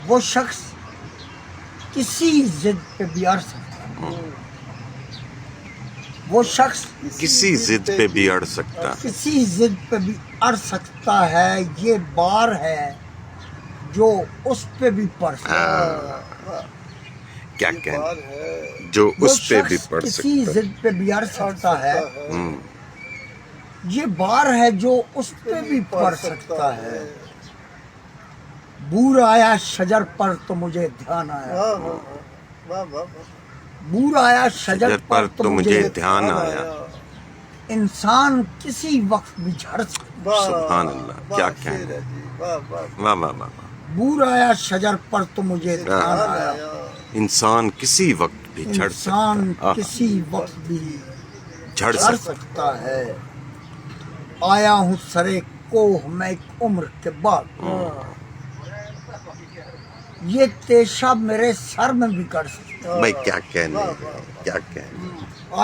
وہ شخص کسی ضد پہ بھی اڑ سکتا ہے، وہ شخص کسی ضد پہ بھی اڑ سکتا ہے، کسی ضد پہ بھی اڑ سکتا ہے، یہ بار ہے جو اس پہ بھی پڑ سکتا ہے۔ کیا کہنا جو وہ اس پہ بھی شخص پڑ کسی سکتا ہے۔ ضد پہ بھی اڑ سکتا ہے، یہ بار ہے جو اس پہ بھی پڑ سکتا ہے۔ بور آیا شجر پر تو مجھے دھیان آیا، بور آیا شجر پر تو مجھے دھیان آیا۔ انسان کسی وقت بھی جھڑ سکتا ہے۔ سبحان اللہ، کیا کہنا، واہ واہ واہ واہ۔ بور آیا شجر پر تو مجھے دھیان آیا، انسان کسی وقت بھی جھڑ انسان سکتا ہے، کسی وقت بھی جھڑ جھڑ سکتا سکتا ہے۔ آیا ہوں سرے کوہ میں ایک عمر کے بعد، یہ تیشہ میرے سر میں بھی کر سکتا ہے۔ بھائی کیا کہنے، کیا کہنے،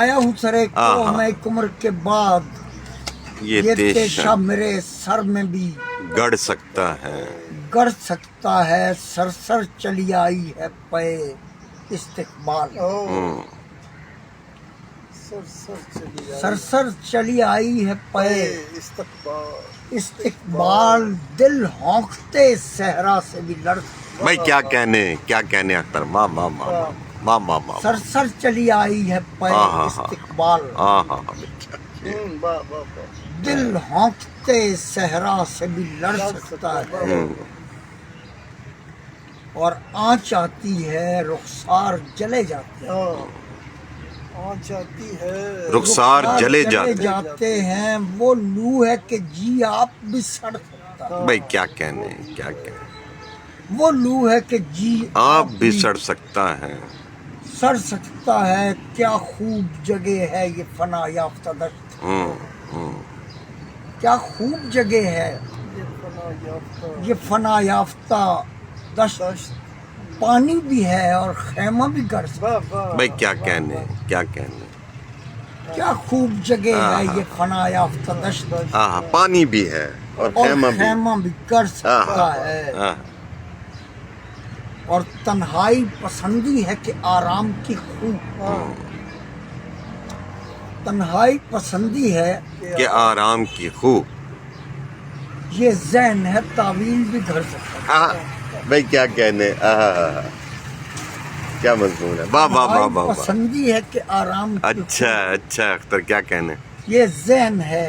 آیا ہوں سرے کوہ میں ایک عمر کے بعد، یہ تیشہ تیشہ میرے سر میں بھی گڑ سکتا ہے۔ گڑ سکتا ہے۔ سرسر چلی آئی ہے پے استقبال، سرسر چلی آئی ہے پے استقبال، دل ہونکتے صحرا سے بھی لڑ سکتا ہے۔ بھائی کیا کہنے اختر، ماں ماں ماں ماں ماں ماں، سرسر چلی آئی ہے پے استقبال، دل ہونکتے صحرا سے بھی لڑ سکتا ہے۔ اور آنچ آتی ہے رخسار جلے جاتے ہیں، رخسار جلے جاتے ہیں، وہ لو ہے کہ جی آپ بھی سڑ سکتا ہے، بھائی کیا کہنے، کیا کہنے، وہ لو ہے کہ جی آپ بھی سڑ سکتا ہے۔ سڑ سکتا ہے۔ کیا خوب جگہ ہے یہ فنا یافتہ دشت، کیا خوب جگہ ہے یہ فنا یافتہ دشت، پانی بھی ہے اور خیمہ بھی گڑ سکتا ہے۔ بھائی کیا کہنے، کیا کہنے، کیا خوب جگہ ہے یہ فنا یافتہ دشت، پانی بھی ہے اور اور خیمہ بھی، خیمہ بھی کر سکتا ہے۔ اور تنہائی پسندی ہے کہ آرام کی خو، تنہائی پسندی ہے کہ آرام کی خو، یہ ذہن ہے تعویل بھی گھڑ سکتا ہے۔ بھائی کیا کہنے، کیا مضمون ہے، واہ واہ واہ واہ۔ پسندی ہے کہ آرام کی اچھا اچھا اختر، کیا کہنے، یہ ذہن ہے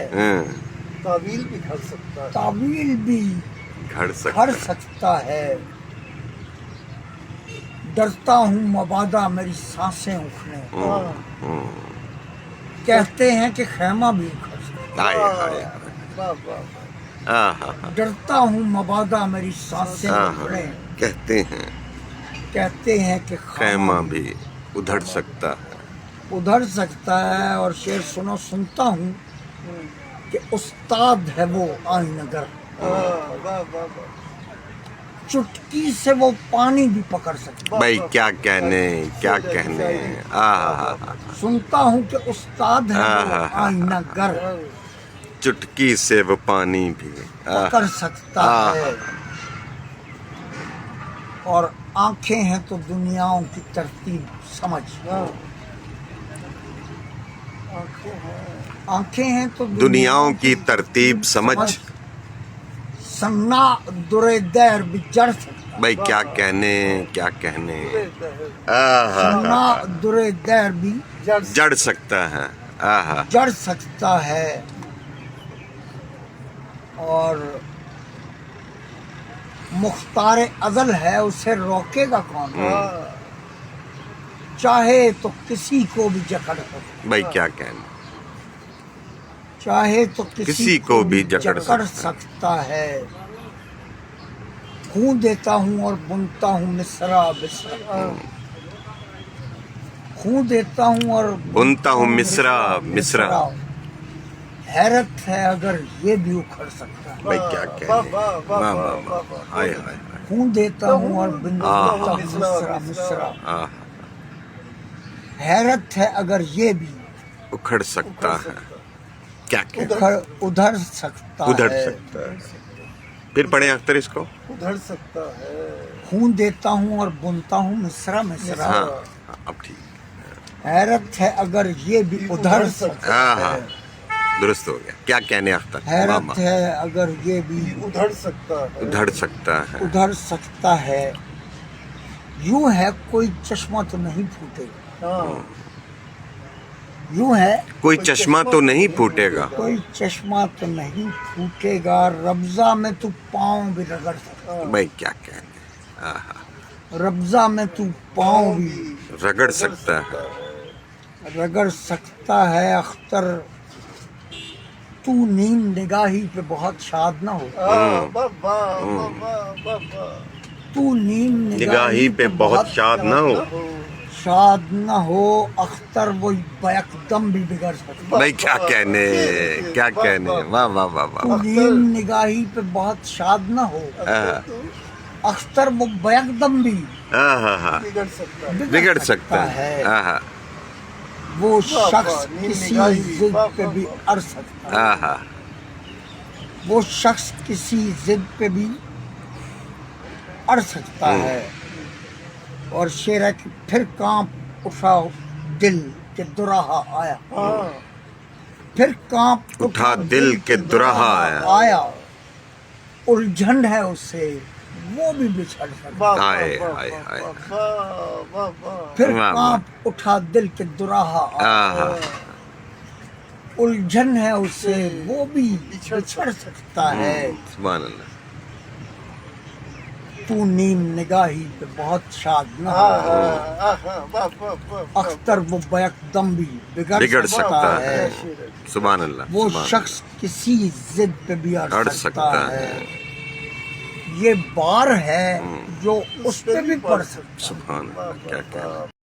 تعویل بھی گھڑ سکتا ہے، تعویل بھی گھڑ گھڑ سکتا ہے۔ ڈرتا ہوں مبادا میری سانسیں اٹھنے، کہتے ہیں کہ خیمہ بھی اکھڑ سکتا ہے۔ ڈرتا ہوں مبادا میری سانسیں اٹھنے، کہتے ہیں کہ خیمہ بھی ادھڑ سکتا ہے، ادھر سکتا ہے۔ اور شعر سنو، سنتا ہوں کہ استاد ہے وہ آئینہ گر، چٹکی سے وہ پانی بھی پکڑ سکتا ہے۔ بھائی کیا کہنے، کیا کہنے، سنتا ہوں کہ استاد ہے وہ آئینہ گر، چٹکی سے وہ پانی بھی پکڑ سکتا ہے۔ اور آنکھیں ہیں تو دنیاؤں کی ترتیب سمجھ، آنکھیں ہیں تو دنیاؤں کی ترتیب سمجھ، سنا در دیر بھی جڑ سکتا ہے۔ بھائی کیا کہنے، کیا کہنے، سنا در دیر بھی جڑ سکتا ہے، جڑ سکتا ہے۔ اور مختار ازل ہے، اسے روکے گا کون، چاہے تو کسی کو بھی جکڑ سکتا ہے۔ بھائی کیا کہنے، چاہے تو کسی کو بھی جکڑ سکتا ہے۔ خون دیتا ہوں اور بنتا ہوں مصرع مصرع، خون دیتا ہوں اور بنتا ہوں مصرع مصرع، حیرت ہے اگر یہ بھی اکھڑ سکتا ہے۔ بھائی کیا کہنے، واہ واہ واہ، ہائے ہائے، خون دیتا ہوں اور بنتا ہوں مصرع مصرع، حیرت ہے اگر یہ بھی اکھڑ سکتا ہے، کیا کہنے، ادھر سکتا ادھڑ ہے۔ سکتا ہے۔ پھر پڑھیں اختر اس کو. ادھر سکتا ہے. خون دیتا ہوں اور بنتا ہوں مصرع مصرع. ہاں اب ٹھیک. حیرت ہے اگر یہ بھی ادھر سکتا ہاں ہے. ہاں درست ہو گیا. کیا کہنے اختر؟ حیرت ہے اگر یہ بھی ادھر سکتا ہے. ادھڑ سکتا ہے. ادھر سکتا ہے. یوں ہے کوئی چشمہ تو نہیں پھوٹے گا. ہاں یوں ہے کوئی چشمہ تو نہیں پھوٹے گا. کوئی چشمہ تو نہیں پھوٹے گا. ربضہ میں تو پاؤں بھی رگڑ سکتا بھائی کیا کہنے. آہا. ہے. ربضہ میں تو پاؤں بھی رگڑ سکتا ہے. رگڑ سکتا ہے. اختر تو نیم نگاہی پہ بہت شاد نہ ہو. بابا بابا تو نیم نگاہی پہ بہت شاد نہ ہو. شاد نہ ہو. اختر وہ بیک دم بھی بگڑ سکتا. بھائی کیا کہنے. کیا کہنے. واہ واہ واہ واہ. تو نیم نگاہی پہ بہت شاد نہ ہو. اختر وہ بیک دم بھی ہاں بگڑ سکتا ہے. بگڑ سکتا ہے. ہاں وہ شخص کسی ضد پہ بھی اڑ سکتا ہے. ہاں. وہ شخص کسی ضد پہ بھی اڑ سکتا ہے. اور شعر ہے کہ پھر کانپ اٹھا دل کے دراہا آیا. ہاں پھر کانپ اٹھا دل کے دراہا آیا. آیا. الجھن ہے اسے وہ بھی بچھڑ سکتا. ہائے ہائے ہائے. پھر واہ، واہ. کانپ اٹھا دل کے دراہا آیا. آہا. الجھن ہے اسے وہ بھی بچھڑ سکتا ہے. سبحان اللہ. تو نیم نگاہی پہ بہت شاد نہ ہو. اختر وہ بیک دم بھی بگڑ سکتا ہے. سبحان اللہ. وہ سبحان شخص کسی ضد پہ بھی اڑ اڑ سکتا سکتا ہے. ہے. یہ بار ہے جو اس پہ بھی پڑ سکتا ہے. سبحان اللہ. کیا کہنا.